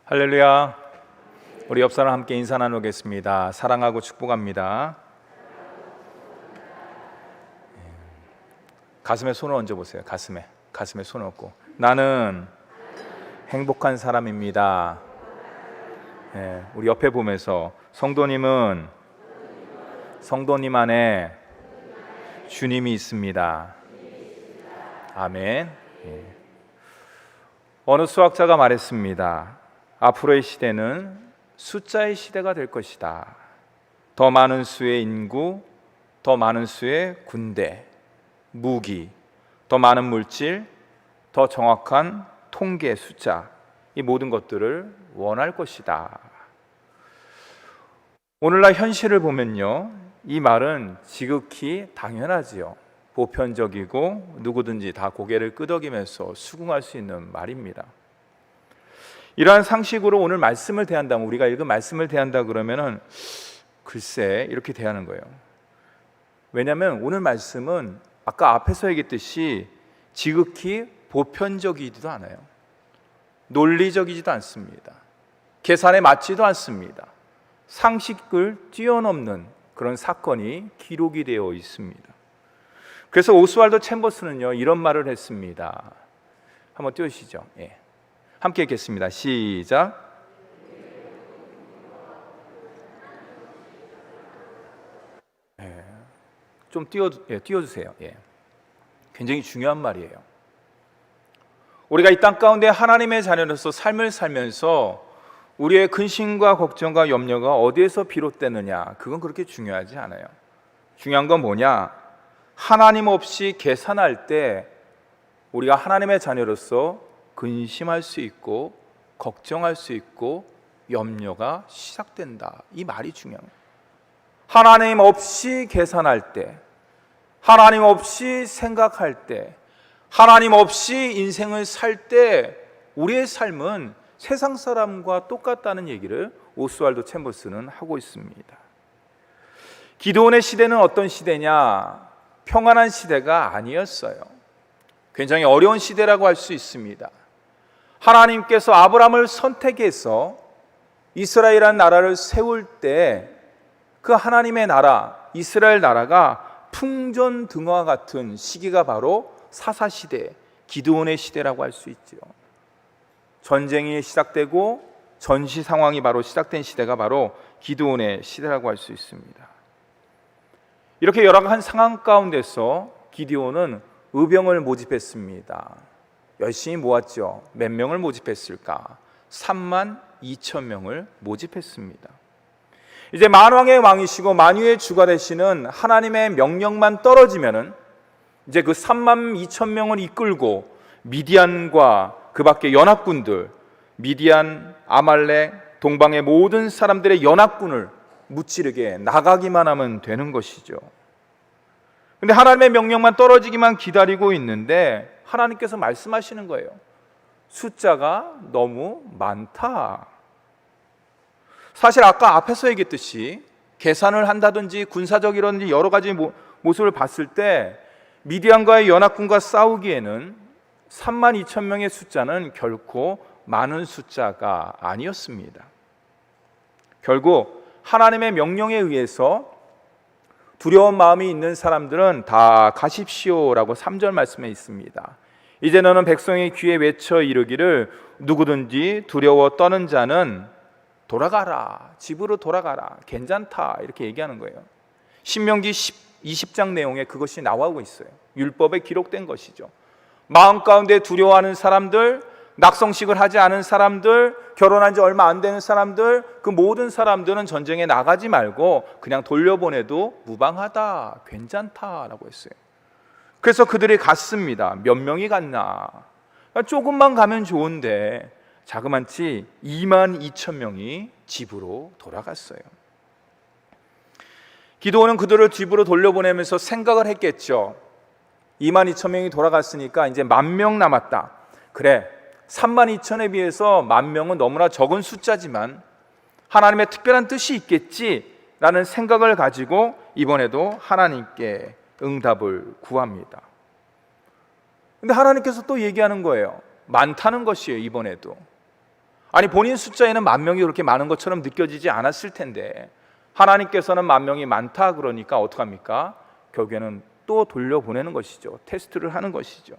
할렐루야. 우리 옆 사람 함께 인사 나누겠습니다. 사랑하고 축복합니다. 가슴에 손을 얹어 보세요. 가슴에 손을 얹고 나는 행복한 사람입니다. 우리 옆에 보면서 성도님은 성도님 안에 주님이 있습니다. 아멘. 어느 수학자가 말했습니다. 앞으로의 시대는 숫자의 시대가 될 것이다. 더 많은 수의 인구, 더 많은 수의 군대, 무기, 더 많은 물질, 더 정확한 통계 숫자, 이 모든 것들을 원할 것이다. 오늘날 현실을 보면요, 이 말은 지극히 당연하지요. 보편적이고 누구든지 다 고개를 끄덕이면서 수긍할 수 있는 말입니다. 이러한 상식으로 오늘 말씀을 대한다면, 우리가 읽은 말씀을 대한다 그러면은 글쎄 이렇게 대하는 거예요. 왜냐하면 오늘 말씀은 아까 앞에서 얘기했듯이 지극히 보편적이지도 않아요. 논리적이지도 않습니다. 계산에 맞지도 않습니다. 상식을 뛰어넘는 그런 사건이 기록이 되어 있습니다. 그래서 오스왈도 챔버스는요, 이런 말을 했습니다. 한번 띄워주시죠. 함께 읽겠습니다. 시작. 좀 띄워주세요. 굉장히 중요한 말이에요. 우리가 이 땅 가운데 하나님의 자녀로서 삶을 살면서 우리의 근심과 걱정과 염려가 어디에서 비롯되느냐, 그건 그렇게 중요하지 않아요. 중요한 건 뭐냐? 하나님 없이 계산할 때 우리가 하나님의 자녀로서 근심할 수 있고 걱정할 수 있고 염려가 시작된다, 이 말이 중요합니다. 하나님 없이 계산할 때, 하나님 없이 생각할 때, 하나님 없이 인생을 살 때 우리의 삶은 세상 사람과 똑같다는 얘기를 오스왈도 챔버스는 하고 있습니다. 기드온의 시대는 어떤 시대냐? 평안한 시대가 아니었어요. 굉장히 어려운 시대라고 할 수 있습니다. 하나님께서 아브라함을 선택해서 이스라엘이라는 나라를 세울 때 그 하나님의 나라, 이스라엘 나라가 풍전등화 같은 시기가 바로 사사시대, 기드온의 시대라고 할 수 있죠. 전쟁이 시작되고 전시 상황이 바로 시작된 시대가 바로 기드온의 시대라고 할 수 있습니다. 이렇게 열악한 상황 가운데서 기드온은 의병을 모집했습니다. 열심히 모았죠. 몇 명을 모집했을까? 32,000명을 모집했습니다. 이제 만왕의 왕이시고 만유의 주가 되시는 하나님의 명령만 떨어지면은 이제 그 32,000명을 이끌고 미디안과 그 밖에 연합군들, 미디안, 아말렉, 동방의 모든 사람들의 연합군을 무찌르게 나가기만 하면 되는 것이죠. 근데 하나님의 명령만 떨어지기만 기다리고 있는데 하나님께서 말씀하시는 거예요. 숫자가 너무 많다. 사실 아까 앞에서 얘기했듯이 계산을 한다든지 군사적이라든지 여러 가지 모습을 봤을 때 미디안과의 연합군과 싸우기에는 32,000명의 숫자는 결코 많은 숫자가 아니었습니다. 결국 하나님의 명령에 의해서 두려운 마음이 있는 사람들은 다 가십시오라고 3절 말씀에 있습니다. 이제 너는 백성의 귀에 외쳐 이르기를 누구든지 두려워 떠는 자는 돌아가라, 집으로 돌아가라, 괜찮다, 이렇게 얘기하는 거예요. 신명기 20장 내용에 그것이 나오고 있어요. 율법에 기록된 것이죠. 마음 가운데 두려워하는 사람들, 낙성식을 하지 않은 사람들, 결혼한 지 얼마 안 되는 사람들, 그 모든 사람들은 전쟁에 나가지 말고 그냥 돌려보내도 무방하다, 괜찮다라고 했어요. 그래서 그들이 갔습니다. 몇 명이 갔나? 조금만 가면 좋은데 자그만치 22,000명이 집으로 돌아갔어요. 기드온은 그들을 집으로 돌려보내면서 생각을 했겠죠. 22,000명이 돌아갔으니까 이제 10,000명 남았다. 그래, 32,000에 비해서 10,000명은 너무나 적은 숫자지만 하나님의 특별한 뜻이 있겠지라는 생각을 가지고 이번에도 하나님께 응답을 구합니다. 근데 하나님께서 또 얘기하는 거예요. 많다는 것이에요. 이번에도 아니 본인 숫자에는 10,000명이 그렇게 많은 것처럼 느껴지지 않았을 텐데 하나님께서는 10,000명이 많다 그러니까 어떡합니까? 결국에는 또 돌려보내는 것이죠. 테스트를 하는 것이죠.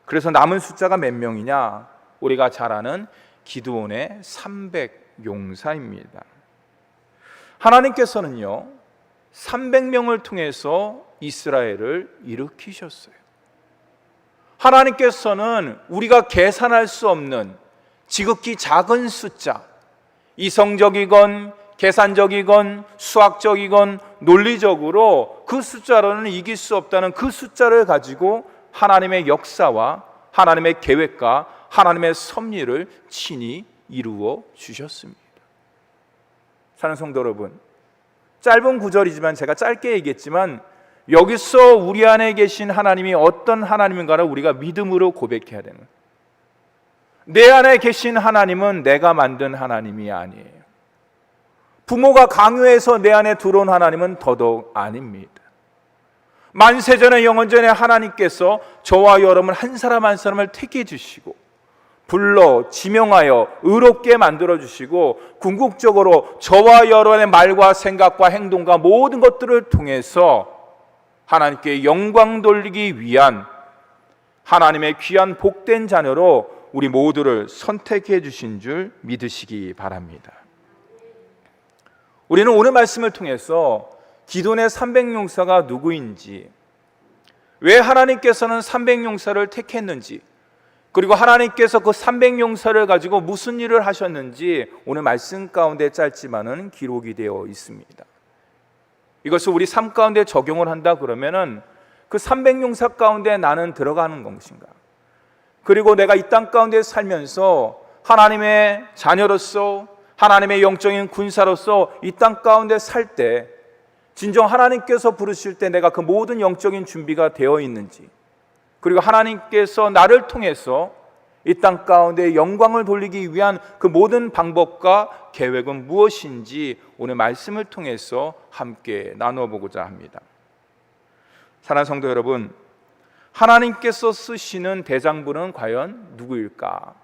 그래서 남은 숫자가 몇 명이냐? 우리가 잘 아는 기드온의 300용사입니다. 하나님께서는요 300명을 통해서 이스라엘을 일으키셨어요. 하나님께서는 우리가 계산할 수 없는 지극히 작은 숫자, 이성적이건 계산적이건 수학적이건 논리적으로 그 숫자로는 이길 수 없다는 그 숫자를 가지고 하나님의 역사와 하나님의 계획과 하나님의 섭리를 친히 이루어 주셨습니다. 사랑하는 성도 여러분, 짧은 구절이지만 제가 짧게 얘기했지만 여기서 우리 안에 계신 하나님이 어떤 하나님인가를 우리가 믿음으로 고백해야 되는 거예요. 내 안에 계신 하나님은 내가 만든 하나님이 아니에요. 부모가 강요해서 내 안에 들어온 하나님은 더더욱 아닙니다. 만세전에 영원전에 하나님께서 저와 여러분 한 사람 한 사람을 택해 주시고 불러 지명하여 의롭게 만들어 주시고 궁극적으로 저와 여러분의 말과 생각과 행동과 모든 것들을 통해서 하나님께 영광 돌리기 위한 하나님의 귀한 복된 자녀로 우리 모두를 선택해 주신 줄 믿으시기 바랍니다. 우리는 오늘 말씀을 통해서 기드온의 300용사가 누구인지, 왜 하나님께서는 300용사를 택했는지, 그리고 하나님께서 그 300용사를 가지고 무슨 일을 하셨는지 오늘 말씀 가운데 짧지만은 기록이 되어 있습니다. 이것을 우리 삶 가운데 적용을 한다 그러면은 그 300용사 가운데 나는 들어가는 것인가? 그리고 내가 이 땅 가운데 살면서 하나님의 자녀로서 하나님의 영적인 군사로서 이 땅 가운데 살 때 진정 하나님께서 부르실 때 내가 그 모든 영적인 준비가 되어 있는지, 그리고 하나님께서 나를 통해서 이 땅 가운데 영광을 돌리기 위한 그 모든 방법과 계획은 무엇인지 오늘 말씀을 통해서 함께 나누어 보고자 합니다. 사랑하는 성도 여러분, 하나님께서 쓰시는 대장부는 과연 누구일까?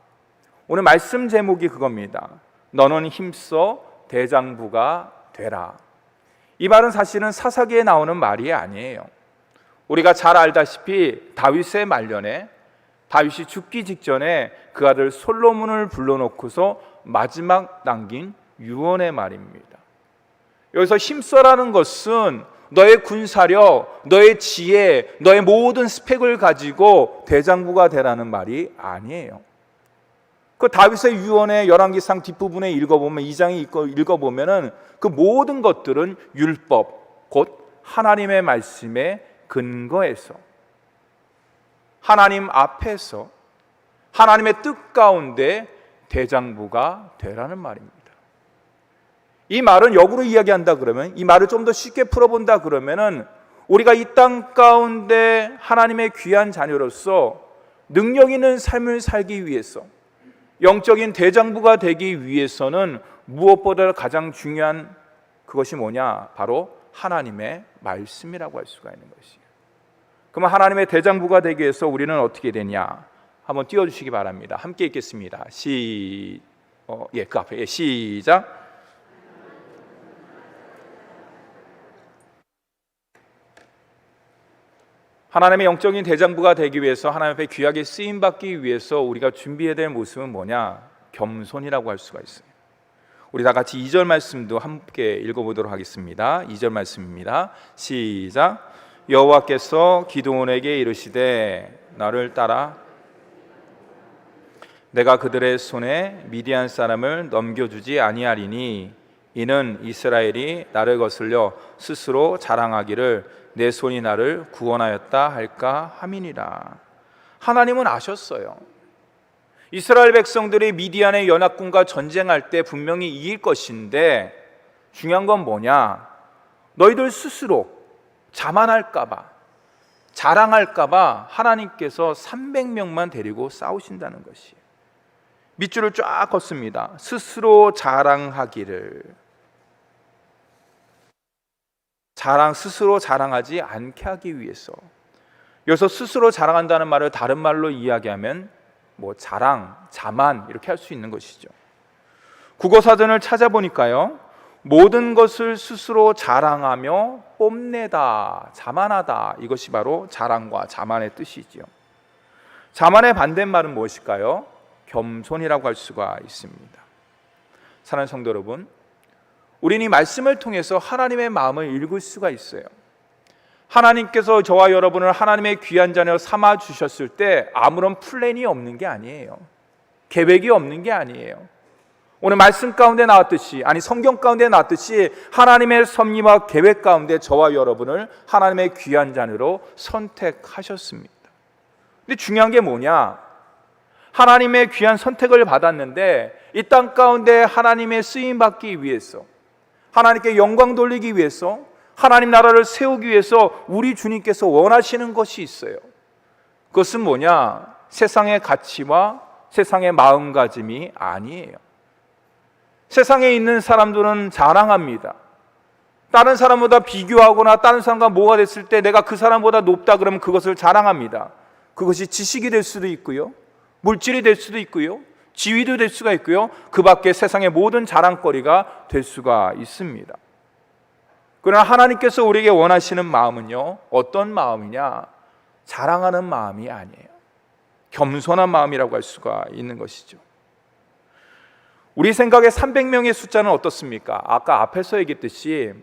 오늘 말씀 제목이 그겁니다. 너는 힘써 대장부가 되라. 이 말은 사실은 사사기에 나오는 말이 아니에요. 우리가 잘 알다시피 다윗의 말년에 다윗이 죽기 직전에 그 아들 솔로몬을 불러놓고서 마지막 남긴 유언의 말입니다. 여기서 힘써라는 것은 너의 군사력, 너의 지혜, 너의 모든 스펙을 가지고 대장부가 되라는 말이 아니에요. 그 다윗의 유언의 열왕기상 뒷부분에 읽어보면 2장에 읽어보면은 그 모든 것들은 율법, 곧 하나님의 말씀에 근거해서 하나님 앞에서 하나님의 뜻 가운데 대장부가 되라는 말입니다. 이 말은 역으로 이야기한다 그러면, 이 말을 좀 더 쉽게 풀어본다 그러면은 우리가 이 땅 가운데 하나님의 귀한 자녀로서 능력 있는 삶을 살기 위해서 영적인 대장부가 되기 위해서는 무엇보다 가장 중요한 그것이 뭐냐? 바로 하나님의 말씀이라고 할 수가 있는 것이에요. 그러면 하나님의 대장부가 되기 위해서 우리는 어떻게 되냐? 한번 띄워주시기 바랍니다. 함께 읽겠습니다. 그 앞에 시작. 하나님의 영적인 대장부가 되기 위해서 하나님 앞에 귀하게 쓰임받기 위해서 우리가 준비해야 될 모습은 뭐냐? 겸손이라고 할 수가 있어요. 우리 다 같이 2절 말씀도 함께 읽어보도록 하겠습니다. 2절 말씀입니다. 시작. 여호와께서 기드온에게 이르시되 나를 따라 내가 그들의 손에 미디안 사람을 넘겨주지 아니하리니 이는 이스라엘이 나를 거슬려 스스로 자랑하기를 내 손이 나를 구원하였다 할까 함이니라. 하나님은 아셨어요. 이스라엘 백성들이 미디안의 연합군과 전쟁할 때 분명히 이길 것인데 중요한 건 뭐냐? 너희들 스스로 자만할까 봐, 자랑할까 봐 하나님께서 300명만 데리고 싸우신다는 것이에요. 밑줄을 쫙 걷습니다. 스스로 자랑하기를. 스스로 자랑하지 않게 하기 위해서. 여기서 스스로 자랑한다는 말을 다른 말로 이야기하면 자랑, 자만 이렇게 할 수 있는 것이죠. 국어사전을 찾아보니까요, 모든 것을 스스로 자랑하며 뽐내다, 자만하다, 이것이 바로 자랑과 자만의 뜻이지요. 자만의 반대말은 무엇일까요? 겸손이라고 할 수가 있습니다. 사랑하는 성도 여러분, 우리는 이 말씀을 통해서 하나님의 마음을 읽을 수가 있어요. 하나님께서 저와 여러분을 하나님의 귀한 자녀 삼아 주셨을 때 아무런 플랜이 없는 게 아니에요. 계획이 없는 게 아니에요. 오늘 말씀 가운데 나왔듯이, 아니 성경 가운데 나왔듯이 하나님의 섭리와 계획 가운데 저와 여러분을 하나님의 귀한 자녀로 선택하셨습니다. 근데 중요한 게 뭐냐? 하나님의 귀한 선택을 받았는데 이 땅 가운데 하나님의 쓰임 받기 위해서, 하나님께 영광 돌리기 위해서, 하나님 나라를 세우기 위해서 우리 주님께서 원하시는 것이 있어요. 그것은 뭐냐? 세상의 가치와 세상의 마음가짐이 아니에요. 세상에 있는 사람들은 자랑합니다. 다른 사람보다 비교하거나 다른 사람과 뭐가 됐을 때 내가 그 사람보다 높다 그러면 그것을 자랑합니다. 그것이 지식이 될 수도 있고요, 물질이 될 수도 있고요, 지위도 될 수가 있고요, 그 밖에 세상의 모든 자랑거리가 될 수가 있습니다. 그러나 하나님께서 우리에게 원하시는 마음은요, 어떤 마음이냐? 자랑하는 마음이 아니에요. 겸손한 마음이라고 할 수가 있는 것이죠. 우리 생각에 300명의 숫자는 어떻습니까? 아까 앞에서 얘기했듯이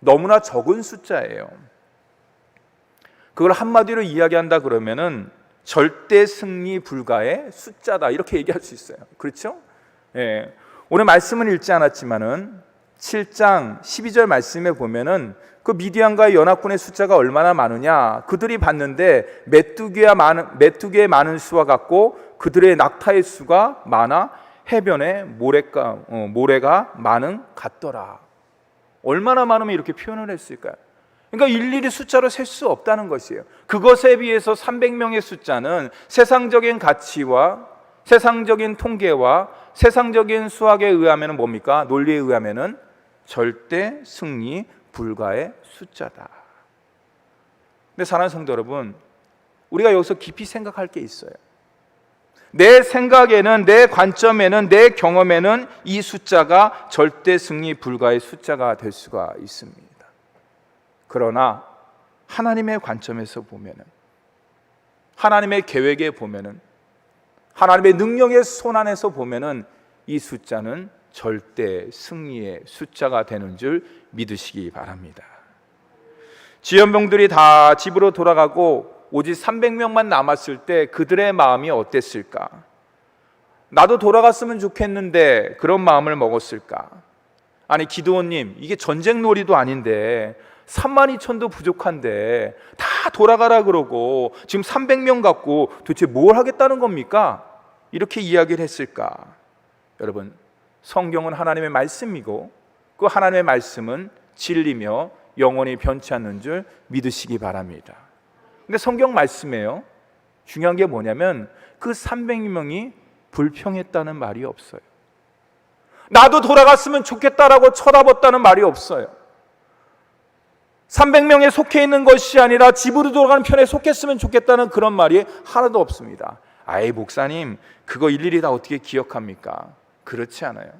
너무나 적은 숫자예요. 그걸 한마디로 이야기한다 그러면은 절대 승리 불가의 숫자다, 이렇게 얘기할 수 있어요. 그렇죠? 예. 오늘 말씀은 읽지 않았지만은 7장 12절 말씀에 보면은 그 미디안과의 연합군의 숫자가 얼마나 많으냐, 그들이 봤는데 메뚜기의 많은 수와 같고 그들의 낙타의 수가 많아 해변에 모래가 많은 같더라. 얼마나 많으면 이렇게 표현을 했을까요? 그러니까 일일이 숫자로 셀 수 없다는 것이에요. 그것에 비해서 300명의 숫자는 세상적인 가치와 세상적인 통계와 세상적인 수학에 의하면 뭡니까? 논리에 의하면 절대 승리 불가의 숫자다. 근데 사랑하는 성도 여러분, 우리가 여기서 깊이 생각할 게 있어요. 내 생각에는, 내 관점에는, 내 경험에는 이 숫자가 절대 승리 불가의 숫자가 될 수가 있습니다. 그러나 하나님의 관점에서 보면은, 하나님의 계획에 보면은, 하나님의 능력의 손 안에서 보면은 이 숫자는 절대 승리의 숫자가 되는 줄 믿으시기 바랍니다. 지연병들이 다 집으로 돌아가고 오직 300명만 남았을 때 그들의 마음이 어땠을까? 나도 돌아갔으면 좋겠는데 그런 마음을 먹었을까? 아니 기드온님, 이게 전쟁놀이도 아닌데 32,000도 부족한데 다 돌아가라 그러고 지금 300명 갖고 도대체 뭘 하겠다는 겁니까? 이렇게 이야기를 했을까? 여러분, 성경은 하나님의 말씀이고 그 하나님의 말씀은 진리며 영원히 변치 않는 줄 믿으시기 바랍니다. 근데 성경 말씀에요, 중요한 게 뭐냐면 그 300명이 불평했다는 말이 없어요. 나도 돌아갔으면 좋겠다라고 쳐다봤다는 말이 없어요. 300명에 속해 있는 것이 아니라 집으로 돌아가는 편에 속했으면 좋겠다는 그런 말이 하나도 없습니다. 아이 목사님, 그거 일일이 다 어떻게 기억합니까? 그렇지 않아요.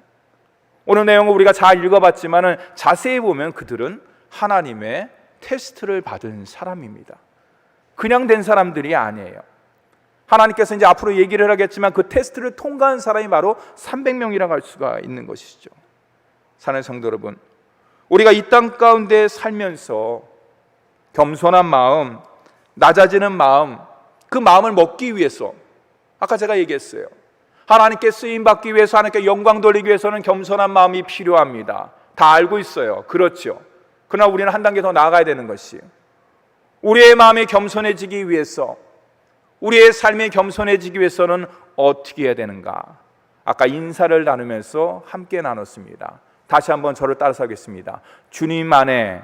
오늘 내용을 우리가 잘 읽어봤지만 자세히 보면 그들은 하나님의 테스트를 받은 사람입니다. 그냥 된 사람들이 아니에요. 하나님께서 이제 앞으로 얘기를 하겠지만 그 테스트를 통과한 사람이 바로 300명이라고 할 수가 있는 것이죠. 사랑하는 성도 여러분, 우리가 이 땅 가운데 살면서 겸손한 마음, 낮아지는 마음, 그 마음을 먹기 위해서, 아까 제가 얘기했어요, 하나님께 쓰임받기 위해서, 하나님께 영광 돌리기 위해서는 겸손한 마음이 필요합니다. 다 알고 있어요. 그렇죠. 그러나 우리는 한 단계 더 나아가야 되는 것이에요. 우리의 마음이 겸손해지기 위해서, 우리의 삶이 겸손해지기 위해서는 어떻게 해야 되는가? 아까 인사를 나누면서 함께 나눴습니다. 다시 한번 저를 따라서 하겠습니다. 주님 안에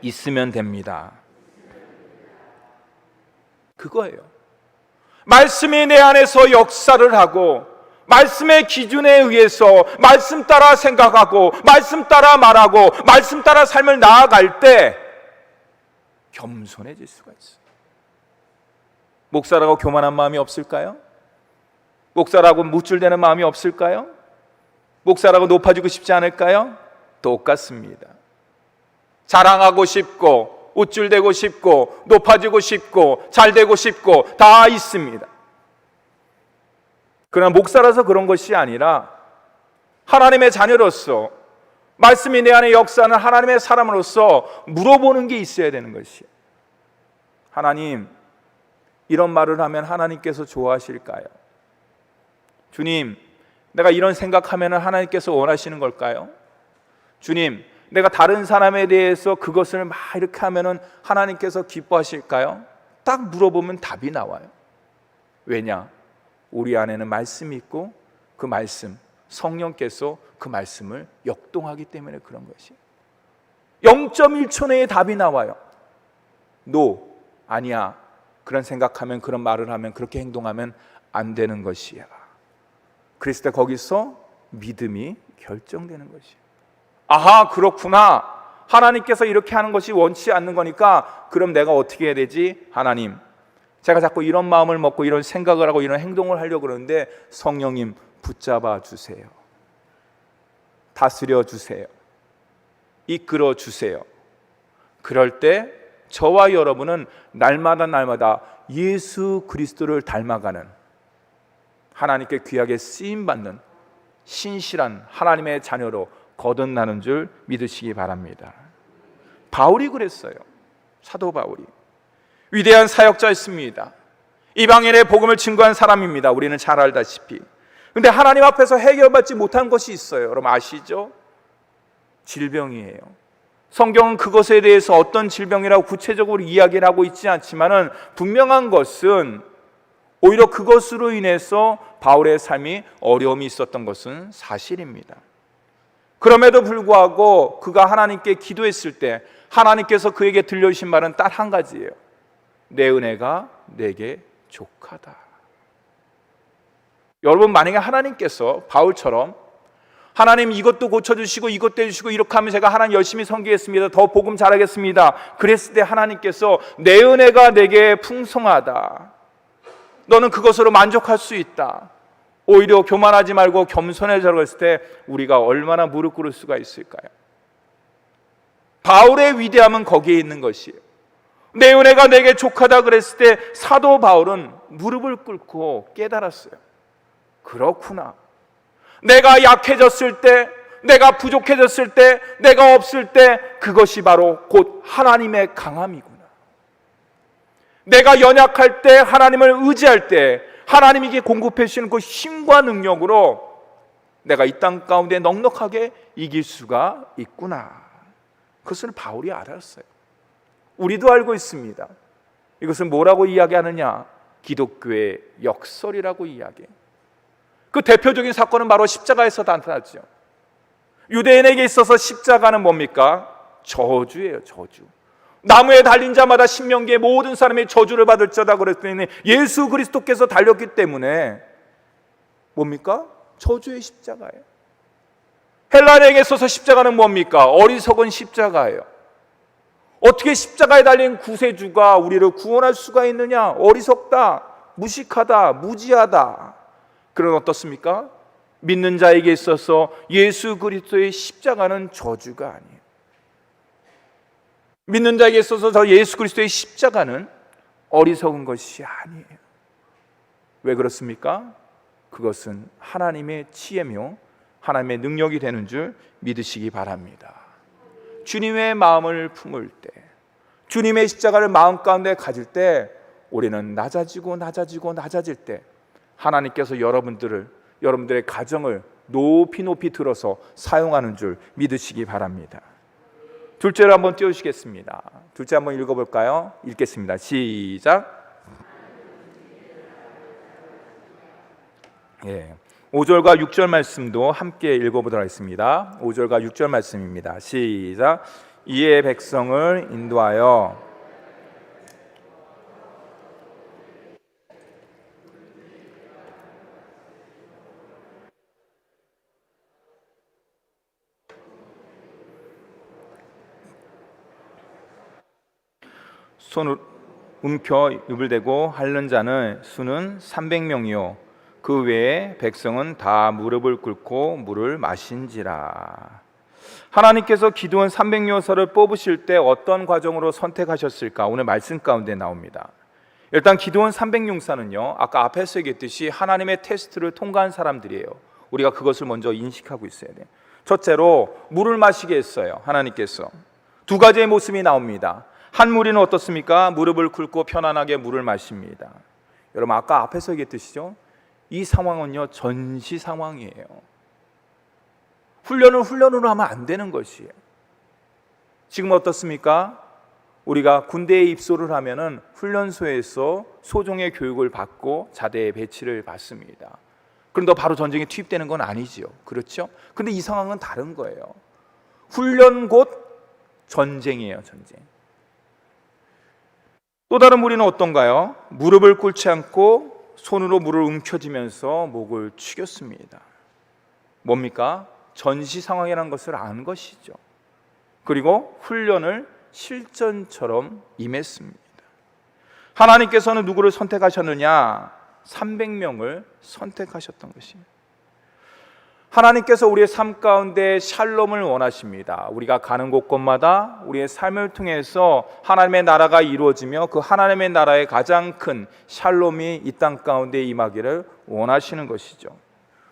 있으면 됩니다. 그거예요. 말씀이 내 안에서 역사를 하고 말씀의 기준에 의해서 말씀 따라 생각하고 말씀 따라 말하고 말씀 따라 삶을 나아갈 때 겸손해질 수가 있어요. 목사라고 교만한 마음이 없을까요? 목사라고 무줄대는 마음이 없을까요? 목사라고 높아지고 싶지 않을까요? 똑같습니다. 자랑하고 싶고 우쭐대고 싶고 높아지고 싶고 잘되고 싶고 다 있습니다. 그러나 목사라서 그런 것이 아니라 하나님의 자녀로서, 말씀이 내 안에 역사하는 하나님의 사람으로서 물어보는 게 있어야 되는 것이에요. 하나님, 이런 말을 하면 하나님께서 좋아하실까요? 주님, 내가 이런 생각하면 하나님께서 원하시는 걸까요? 주님, 내가 다른 사람에 대해서 그것을 막 이렇게 하면 하나님께서 기뻐하실까요? 딱 물어보면 답이 나와요. 왜냐? 우리 안에는 말씀이 있고 그 말씀, 성령께서 그 말씀을 역동하기 때문에 그런 것이에요. 0.1초 내에 답이 나와요. 노, 아니야. 그런 생각하면, 그런 말을 하면, 그렇게 행동하면 안 되는 것이야. 그랬을 때 거기서 믿음이 결정되는 것이에요. 아하, 그렇구나. 하나님께서 이렇게 하는 것이 원치 않는 거니까 그럼 내가 어떻게 해야 되지? 하나님, 제가 자꾸 이런 마음을 먹고 이런 생각을 하고 이런 행동을 하려고 그러는데 성령님 붙잡아 주세요. 다스려 주세요. 이끌어 주세요. 그럴 때 저와 여러분은 날마다 예수 그리스도를 닮아가는, 하나님께 귀하게 쓰임받는 신실한 하나님의 자녀로 거듭나는 줄 믿으시기 바랍니다. 바울이 그랬어요. 사도 바울이 위대한 사역자였습니다. 이방인의 복음을 증거한 사람입니다. 우리는 잘 알다시피. 그런데 하나님 앞에서 해결받지 못한 것이 있어요. 여러분 아시죠? 질병이에요. 성경은 그것에 대해서 어떤 질병이라고 구체적으로 이야기를 하고 있지 않지만은 분명한 것은 오히려 그것으로 인해서 바울의 삶이 어려움이 있었던 것은 사실입니다. 그럼에도 불구하고 그가 하나님께 기도했을 때 하나님께서 그에게 들려주신 말은 딱 한 가지예요. 내 은혜가 내게 족하다. 여러분, 만약에 하나님께서 바울처럼 하나님 이것도 고쳐주시고 이것도 해주시고 이렇게 하면 제가 하나님 열심히 섬기겠습니다, 더 복음 잘하겠습니다, 그랬을 때 하나님께서 내 은혜가 내게 풍성하다, 너는 그것으로 만족할 수 있다, 오히려 교만하지 말고 겸손해져라고 했을 때 우리가 얼마나 무릎 꿇을 수가 있을까요? 바울의 위대함은 거기에 있는 것이에요. 내 은혜가 내게 족하다 그랬을 때 사도 바울은 무릎을 꿇고 깨달았어요. 그렇구나. 내가 약해졌을 때, 내가 부족해졌을 때, 내가 없을 때 그것이 바로 곧 하나님의 강함이구나. 내가 연약할 때, 하나님을 의지할 때 하나님에게 공급해 주시는 그 힘과 능력으로 내가 이 땅 가운데 넉넉하게 이길 수가 있구나. 그것을 바울이 알았어요. 우리도 알고 있습니다. 이것을 뭐라고 이야기하느냐? 기독교의 역설이라고 이야기해요. 그 대표적인 사건은 바로 십자가에서 나타났죠. 유대인에게 있어서 십자가는 뭡니까? 저주예요, 저주. 나무에 달린 자마다 신명기의 모든 사람이 저주를 받을지어다 그랬더니 예수 그리스도께서 달렸기 때문에 뭡니까? 저주의 십자가예요. 헬라인에게 있어서 십자가는 뭡니까? 어리석은 십자가예요. 어떻게 십자가에 달린 구세주가 우리를 구원할 수가 있느냐? 어리석다, 무식하다, 무지하다. 그런 어떻습니까? 믿는 자에게 있어서 예수 그리스도의 십자가는 저주가 아니에요. 믿는 자에게 있어서 저 예수 그리스도의 십자가는 어리석은 것이 아니에요. 왜 그렇습니까? 그것은 하나님의 지혜며 하나님의 능력이 되는 줄 믿으시기 바랍니다. 주님의 마음을 품을 때, 주님의 십자가를 마음 가운데 가질 때 우리는 낮아질 때 하나님께서 여러분들의 가정을 높이 들어서 사용하는 줄 믿으시기 바랍니다. 둘째로 한번 띄워주시겠습니다. 둘째 한번 읽어볼까요? 읽겠습니다. 시작. 5절과 6절 말씀도 함께 읽어보도록 하겠습니다. 5절과 6절 말씀입니다. 시작. 이에 백성을 인도하여 손을 움켜 입을 대고 핥는 자는 수는 300명이요 그 외에 백성은 다 무릎을 꿇고 물을 마신지라. 하나님께서 기드온 300여사를 뽑으실 때 어떤 과정으로 선택하셨을까? 오늘 말씀 가운데 나옵니다. 일단 기드온 300용사는요, 아까 앞에서 얘기했듯이 하나님의 테스트를 통과한 사람들이에요. 우리가 그것을 먼저 인식하고 있어야 돼요. 첫째로 물을 마시게 했어요. 하나님께서 두 가지의 모습이 나옵니다. 한 무리는 어떻습니까? 무릎을 꿇고 편안하게 물을 마십니다. 여러분, 아까 앞에서 얘기했듯이죠, 이 상황은요 전시 상황이에요. 훈련을 훈련으로 하면 안 되는 것이에요. 지금 어떻습니까? 우리가 군대에 입소를 하면은 훈련소에서 소종의 교육을 받고 자대에 배치를 받습니다. 그런데 바로 전쟁에 투입되는 건 아니지요. 그렇죠? 근데 이 상황은 다른 거예요. 훈련 곧 전쟁이에요, 전쟁. 또 다른 무리는 어떤가요? 무릎을 꿇지 않고 손으로 물을 움켜쥐면서 목을 축였습니다. 뭡니까? 전시 상황이라는 것을 안 것이죠. 그리고 훈련을 실전처럼 임했습니다. 하나님께서는 누구를 선택하셨느냐? 300명을 선택하셨던 것입니다. 하나님께서 우리의 삶 가운데 샬롬을 원하십니다. 우리가 가는 곳곳마다 우리의 삶을 통해서 하나님의 나라가 이루어지며 그 하나님의 나라의 가장 큰 샬롬이 이 땅 가운데 임하기를 원하시는 것이죠.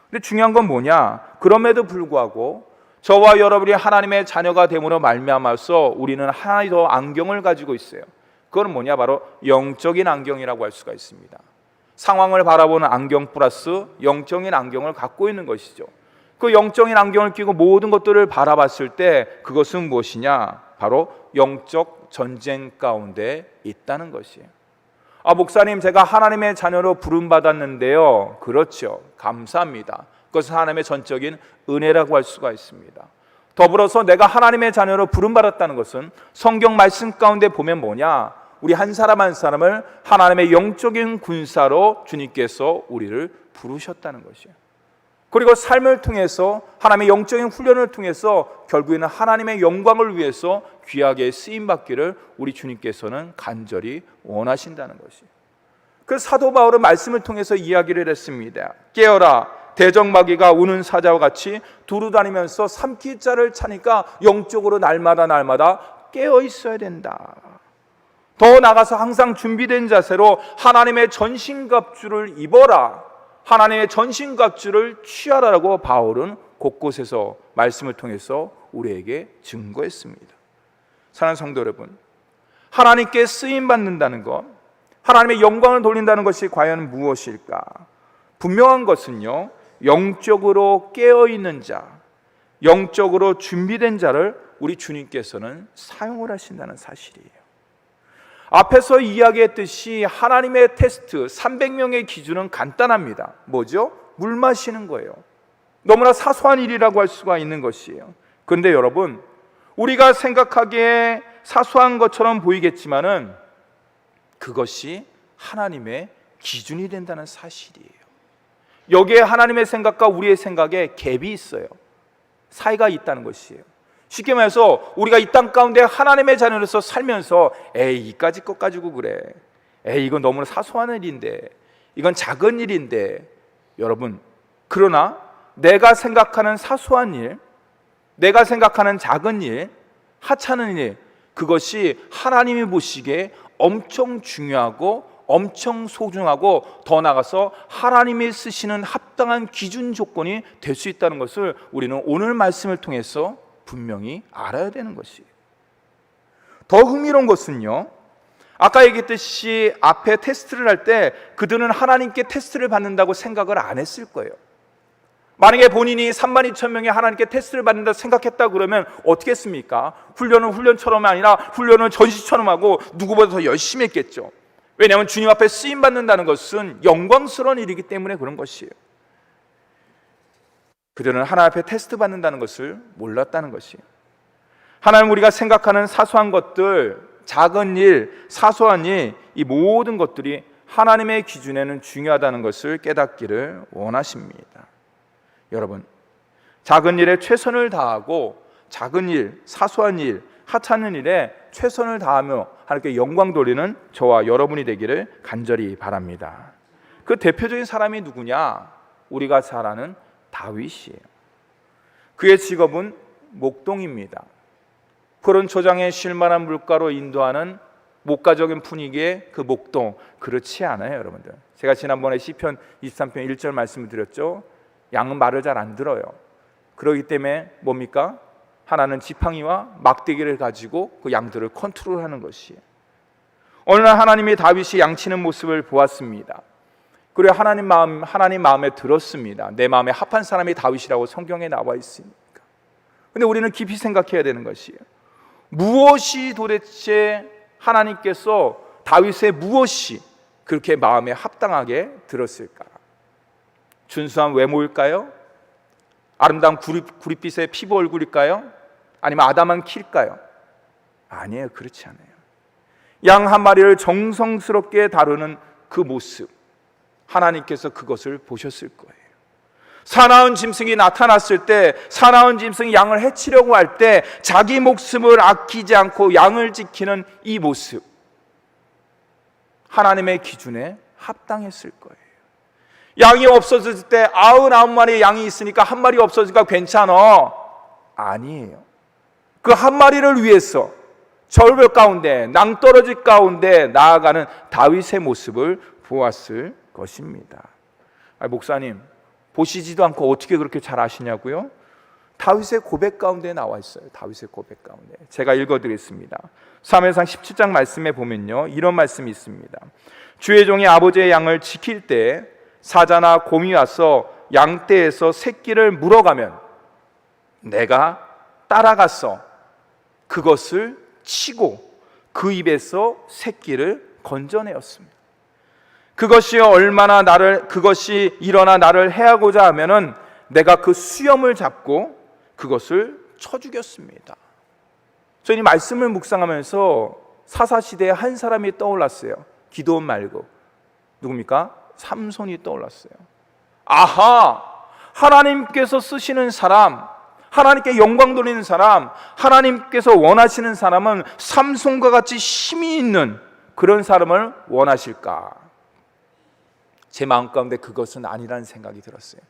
근데 중요한 건 뭐냐? 그럼에도 불구하고 저와 여러분이 하나님의 자녀가 됨으로 말미암아서 우리는 하나의 더 안경을 가지고 있어요. 그건 뭐냐? 바로 영적인 안경이라고 할 수가 있습니다. 상황을 바라보는 안경 플러스 영적인 안경을 갖고 있는 것이죠. 그 영적인 안경을 끼고 모든 것들을 바라봤을 때 그것은 무엇이냐? 바로 영적 전쟁 가운데 있다는 것이에요. 목사님, 제가 하나님의 자녀로 부름받았는데요. 그렇죠. 감사합니다. 그것은 하나님의 전적인 은혜라고 할 수가 있습니다. 더불어서 내가 하나님의 자녀로 부름받았다는 것은 성경 말씀 가운데 보면 뭐냐? 우리 한 사람 한 사람을 하나님의 영적인 군사로 주님께서 우리를 부르셨다는 것이에요. 그리고 삶을 통해서 하나님의 영적인 훈련을 통해서 결국에는 하나님의 영광을 위해서 귀하게 쓰임받기를 우리 주님께서는 간절히 원하신다는 것이에요. 그 사도 바울은 말씀을 통해서 이야기를 했습니다. 깨어라, 대적마귀가 우는 사자와 같이 두루다니면서 삼키자를 차니까 영적으로 날마다 깨어 있어야 된다. 더 나아가서 항상 준비된 자세로 하나님의 전신갑주를 입어라, 하나님의 전신갑주를 취하라라고 바울은 곳곳에서 말씀을 통해서 우리에게 증거했습니다. 사랑하는 성도 여러분, 하나님께 쓰임받는다는 것, 하나님의 영광을 돌린다는 것이 과연 무엇일까? 분명한 것은요, 영적으로 깨어있는 자, 영적으로 준비된 자를 우리 주님께서는 사용을 하신다는 사실이에요. 앞에서 이야기했듯이 하나님의 테스트 300명의 기준은 간단합니다. 뭐죠? 물 마시는 거예요. 너무나 사소한 일이라고 할 수가 있는 것이에요. 그런데 여러분, 우리가 생각하기에 사소한 것처럼 보이겠지만은 그것이 하나님의 기준이 된다는 사실이에요. 여기에 하나님의 생각과 우리의 생각에 갭이 있어요. 사이가 있다는 것이에요. 쉽게 말해서 우리가 이 땅 가운데 하나님의 자녀로서 살면서 이까지 것 가지고 그래, 이건 너무나 사소한 일인데, 이건 작은 일인데, 여러분, 그러나 내가 생각하는 사소한 일, 내가 생각하는 작은 일, 하찮은 일, 그것이 하나님이 보시기에 엄청 중요하고 엄청 소중하고 더 나아가서 하나님이 쓰시는 합당한 기준 조건이 될 수 있다는 것을 우리는 오늘 말씀을 통해서 분명히 알아야 되는 것이에요. 더 흥미로운 것은요, 아까 얘기했듯이 앞에 테스트를 할 때 그들은 하나님께 테스트를 받는다고 생각을 안 했을 거예요. 만약에 본인이 32,000명이 하나님께 테스트를 받는다 생각했다 그러면 어떻게 했습니까? 훈련은 훈련처럼 아니라 훈련을 전시처럼 하고 누구보다 더 열심히 했겠죠. 왜냐하면 주님 앞에 쓰임받는다는 것은 영광스러운 일이기 때문에 그런 것이에요. 그들은 하나님 앞에 테스트 받는다는 것을 몰랐다는 것이에요. 하나님, 우리가 생각하는 사소한 것들, 작은 일, 사소한 일, 이 모든 것들이 하나님의 기준에는 중요하다는 것을 깨닫기를 원하십니다. 여러분, 작은 일에 최선을 다하고 작은 일, 사소한 일, 하찮은 일에 최선을 다하며 하나님께 영광 돌리는 저와 여러분이 되기를 간절히 바랍니다. 그 대표적인 사람이 누구냐? 우리가 잘 아는 다윗이에요. 그의 직업은 목동입니다. 푸른 초장에 쉴만한 물가로 인도하는 목가적인 분위기의 그 목동, 그렇지 않아요, 여러분들. 제가 지난번에 시편 23편 1절 말씀을 드렸죠. 양은 말을 잘 안 들어요. 그렇기 때문에 뭡니까? 하나는 지팡이와 막대기를 가지고 그 양들을 컨트롤하는 것이에요. 어느 날 하나님이 다윗이 양치는 모습을 보았습니다. 그리고 하나님 마음에 들었습니다. 내 마음에 합한 사람이 다윗이라고 성경에 나와 있으니까. 근데 우리는 깊이 생각해야 되는 것이에요. 무엇이 도대체 하나님께서 다윗의 무엇이 그렇게 마음에 합당하게 들었을까? 준수한 외모일까요? 아름다운 구릿빛의 피부 얼굴일까요? 아니면 아담한 키일까요? 아니에요, 그렇지 않아요. 양 한 마리를 정성스럽게 다루는 그 모습, 하나님께서 그것을 보셨을 거예요. 사나운 짐승이 나타났을 때, 사나운 짐승이 양을 해치려고 할 때 자기 목숨을 아끼지 않고 양을 지키는 이 모습, 하나님의 기준에 합당했을 거예요. 양이 없어졌을 때 99마리의 양이 있으니까 한 마리 없어지니까 괜찮아. 아니에요. 그 한 마리를 위해서 절벽 가운데, 낭떠러지 가운데 나아가는 다윗의 모습을 보았을 것입니다. 목사님, 보시지도 않고 어떻게 그렇게 잘 아시냐고요? 다윗의 고백 가운데 나와 있어요. 다윗의 고백 가운데 제가 읽어드리겠습니다. 사무엘상 17장 말씀에 보면요, 이런 말씀이 있습니다. 주의 종이 아버지의 양을 지킬 때 사자나 곰이 와서 양떼에서 새끼를 물어가면 내가 따라가서 그것을 치고 그 입에서 새끼를 건져내었습니다. 그것이 일어나 나를 해하고자 하면은 내가 그 수염을 잡고 그것을 쳐 죽였습니다. 저는 이 말씀을 묵상하면서 사사시대에 한 사람이 떠올랐어요. 기드온 말고 누굽니까? 삼손이 떠올랐어요. 아하, 하나님께서 쓰시는 사람, 하나님께 영광 돌리는 사람, 하나님께서 원하시는 사람은 삼손과 같이 힘이 있는 그런 사람을 원하실까? 제 마음 가운데 그것은 아니라는 생각이 들었어요.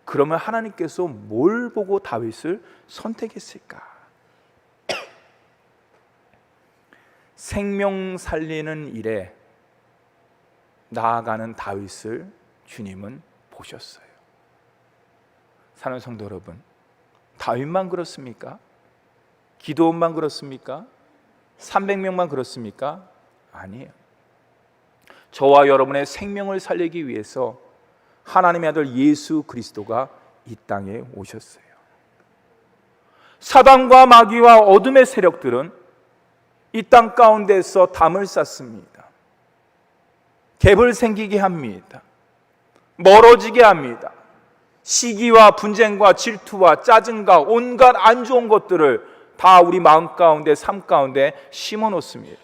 그러면 하나님께서 뭘 보고 다윗을 선택했을까? 생명 살리는 일에 나아가는 다윗을 주님은 보셨어요. 사랑하는 성도 여러분, 다윗만 그렇습니까? 기드온만 그렇습니까? 300명만 그렇습니까? 아니에요. 저와 여러분의 생명을 살리기 위해서 하나님의 아들 예수 그리스도가 이 땅에 오셨어요. 사단과 마귀와 어둠의 세력들은 이 땅 가운데서 담을 쌓습니다. 갭을 생기게 합니다. 멀어지게 합니다. 시기와 분쟁과 질투와 짜증과 온갖 안 좋은 것들을 다 우리 마음 가운데, 삶 가운데 심어 놓습니다.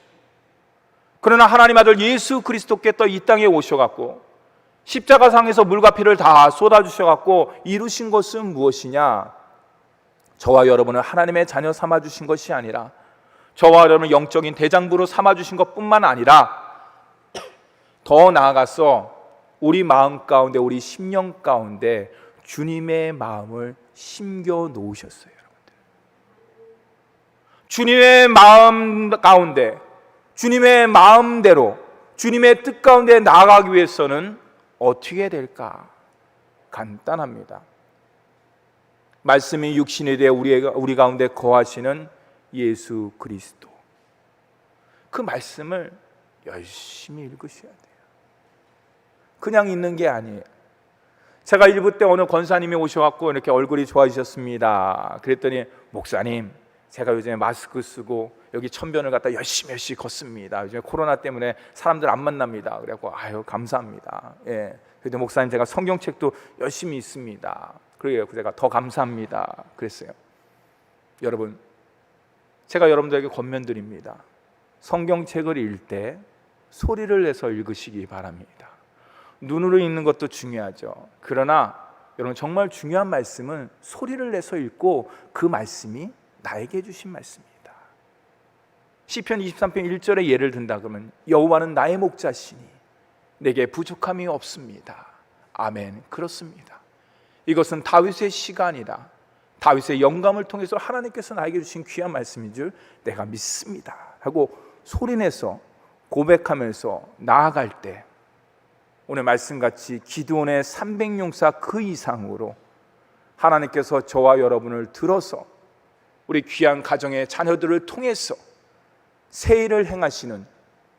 그러나 하나님 아들 예수 그리스도께서 이 땅에 오셔갖고 십자가상에서 물과 피를 다 쏟아주셔갖고 이루신 것은 무엇이냐? 저와 여러분을 하나님의 자녀 삼아주신 것이 아니라, 저와 여러분을 영적인 대장부로 삼아주신 것뿐만 아니라 더 나아가서 우리 마음 가운데, 우리 심령 가운데 주님의 마음을 심겨 놓으셨어요. 여러분들, 주님의 마음 가운데, 주님의 마음대로, 주님의 뜻 가운데 나아가기 위해서는 어떻게 될까? 간단합니다. 말씀이 육신이 되어 우리 가운데 거하시는 예수 그리스도, 그 말씀을 열심히 읽으셔야 돼요. 그냥 읽는 게 아니에요. 제가 1부 때 어느 권사님이 오셔갖고 이렇게 얼굴이 좋아지셨습니다. 그랬더니, 목사님, 제가 요즘에 마스크 쓰고 여기 천변을 갖다 열심히 걷습니다. 요즘에 코로나 때문에 사람들 안 만납니다. 그래갖고 아유, 감사합니다. 예. 그래도 목사님, 제가 성경책도 열심히 읽습니다. 그래요. 제가 더 감사합니다. 그랬어요. 여러분, 제가 여러분들에게 권면드립니다. 성경책을 읽을 때 소리를 내서 읽으시기 바랍니다. 눈으로 읽는 것도 중요하죠. 그러나 여러분, 정말 중요한 말씀은 소리를 내서 읽고 그 말씀이 나에게 주신 말씀입니다. 시편 23편 1절의 예를 든다 그러면, 여호와는 나의 목자시니 내게 부족함이 없습니다. 아멘. 그렇습니다. 이것은 다윗의 시간이다. 다윗의 영감을 통해서 하나님께서 나에게 주신 귀한 말씀인 줄 내가 믿습니다 하고 소리내서 고백하면서 나아갈 때 오늘 말씀같이 기드온의 300용사 그 이상으로 하나님께서 저와 여러분을 들어서 우리 귀한 가정의 자녀들을 통해서 새 일을 행하시는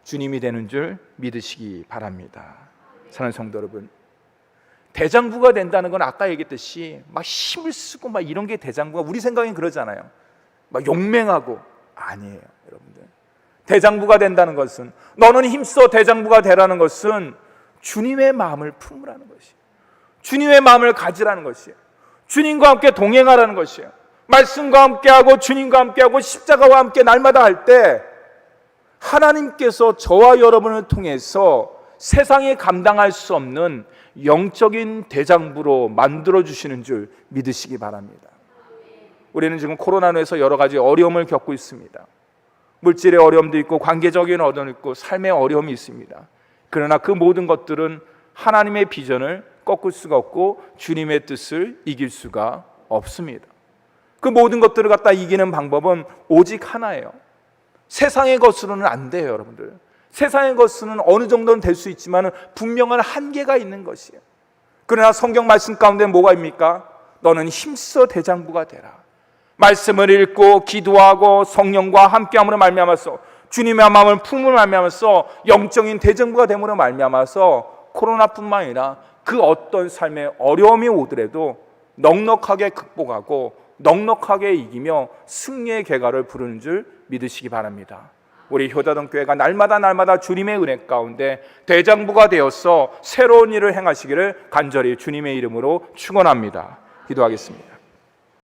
주님이 되는 줄 믿으시기 바랍니다. 사랑하는 성도 여러분, 대장부가 된다는 건 아까 얘기했듯이 막 힘을 쓰고 막 이런 게 대장부가, 우리 생각엔 그러잖아요. 막 용맹하고. 아니에요, 여러분들. 대장부가 된다는 것은, 너는 힘써 대장부가 되라는 것은 주님의 마음을 품으라는 것이에요. 주님의 마음을 가지라는 것이에요. 주님과 함께 동행하라는 것이에요. 말씀과 함께하고 주님과 함께하고 십자가와 함께 날마다 할 때 하나님께서 저와 여러분을 통해서 세상에 감당할 수 없는 영적인 대장부로 만들어주시는 줄 믿으시기 바랍니다. 우리는 지금 코로나로 해서 여러 가지 어려움을 겪고 있습니다. 물질의 어려움도 있고 관계적인 어려움도 있고 삶의 어려움이 있습니다. 그러나 그 모든 것들은 하나님의 비전을 꺾을 수가 없고 주님의 뜻을 이길 수가 없습니다. 그 모든 것들을 갖다 이기는 방법은 오직 하나예요. 세상의 것으로는 안 돼요, 여러분들. 세상의 것은 어느 정도는 될 수 있지만 분명한 한계가 있는 것이에요. 그러나 성경 말씀 가운데 뭐가 입니까? 너는 힘써 대장부가 되라. 말씀을 읽고 기도하고 성령과 함께함으로 말미암아서 주님의 마음을 품음으로 말미암아서 영적인 대장부가 됨으로 말미암아서 코로나뿐만 아니라 그 어떤 삶의 어려움이 오더라도 넉넉하게 극복하고 넉넉하게 이기며 승리의 계가를 부르는 줄 믿으시기 바랍니다. 우리 효자동 교회가 날마다 주님의 은혜 가운데 대장부가 되어서 새로운 일을 행하시기를 간절히 주님의 이름으로 축원합니다. 기도하겠습니다.